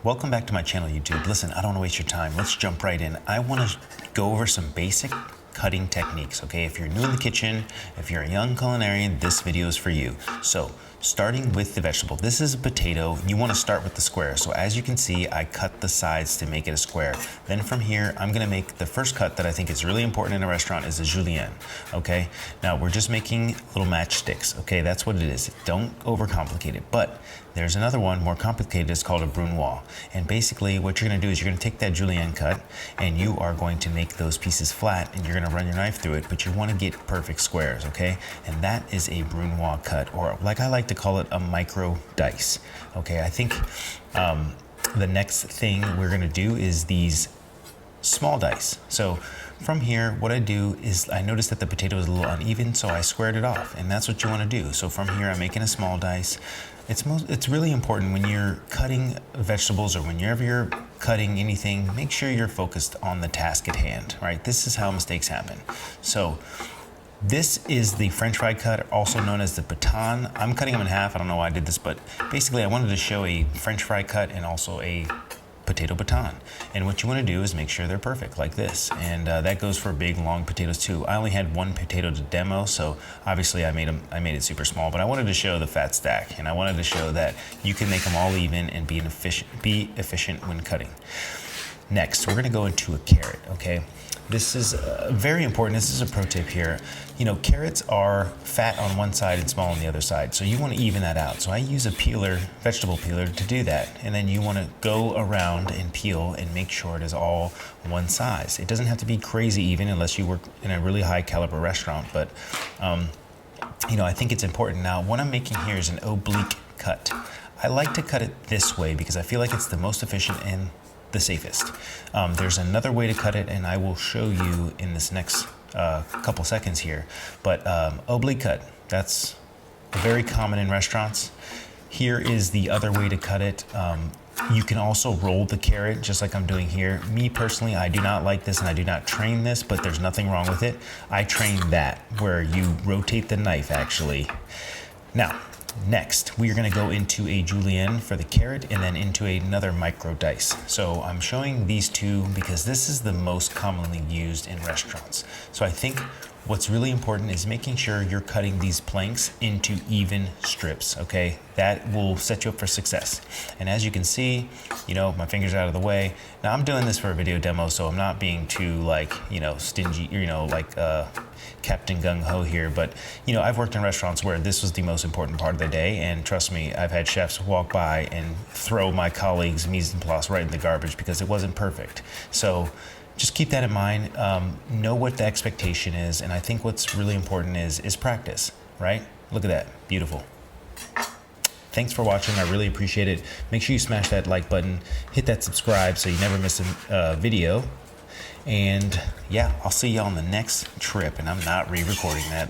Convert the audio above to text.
welcome back to my channel, YouTube. Listen, I don't want to waste your time. Let's jump right in. I want to go over some basic cutting techniques, okay? If you're new in the kitchen, if you're a young culinarian, this video is for you. So, starting with the vegetable. This is a potato. You want to start with the square. So as you can see, I cut the sides to make it a square. Then from here, I'm going to make the first cut that I think is really important in a restaurant is a julienne, okay? Now, we're just making little matchsticks, okay? That's what it is. Don't overcomplicate it. But there's another one more complicated. It's called a brunoise. And basically what you're going to do is you're going to take that julienne cut and you are going to make those pieces flat and you're going to run your knife through it, but you want to get perfect squares, okay? And that is a brunoise cut, or like I like to call it, a micro dice, okay? I think the next thing we're going to do is these small dice. So from here, what I do is I noticed that the potato is a little uneven, so I squared it off, and that's what you want to do. So from here, I'm making a small dice. It's really important when you're cutting vegetables or whenever you're cutting anything, make sure you're focused on the task at hand, right? This is how mistakes happen. So this is the French fry cut, also known as the baton. I'm cutting them in half. I don't know why I did this, but basically I wanted to show a French fry cut and also a potato baton. And what you want to do is make sure they're perfect like this. And that goes for big, long potatoes too. I only had one potato to demo, so obviously I made it super small, but I wanted to show the fat stack, and I wanted to show that you can make them all even and be efficient when cutting. Next, we're going to go into a carrot, okay? This is very important. This is a pro tip here. You know, carrots are fat on one side and small on the other side, so you want to even that out. So I use a peeler, vegetable peeler, to do that. And then you want to go around and peel and make sure it is all one size. It doesn't have to be crazy even unless you work in a really high caliber restaurant, but you know, I think it's important. Now, what I'm making here is an oblique cut. I like to cut it this way because I feel like it's the most efficient and the safest. There's another way to cut it, and I will show you in this next couple seconds here. But oblique cut, that's very common in restaurants. Here is the other way to cut it. You can also roll the carrot just like I'm doing here. Me personally, I do not like this and I do not train this, but there's nothing wrong with it. I train that, where you rotate the knife actually. Now, next, we are going to go into a julienne for the carrot and then into another micro dice. So I'm showing these two because this is the most commonly used in restaurants. So I think what's really important is making sure you're cutting these planks into even strips, okay? That will set you up for success. And as you can see, you know, my fingers are out of the way. Now I'm doing this for a video demo, so I'm not being too like, you know, stingy, you know, like Captain Gung Ho here, but you know, I've worked in restaurants where this was the most important part of the day, and trust me, I've had chefs walk by and throw my colleagues' mise en place right in the garbage because it wasn't perfect. So just keep that in mind. Know what the expectation is, and I think what's really important is practice, right? Look at that, beautiful. Thanks for watching, I really appreciate it. Make sure you smash that like button, hit that subscribe so you never miss a video. And yeah, I'll see you on the next trip, and I'm not re-recording that.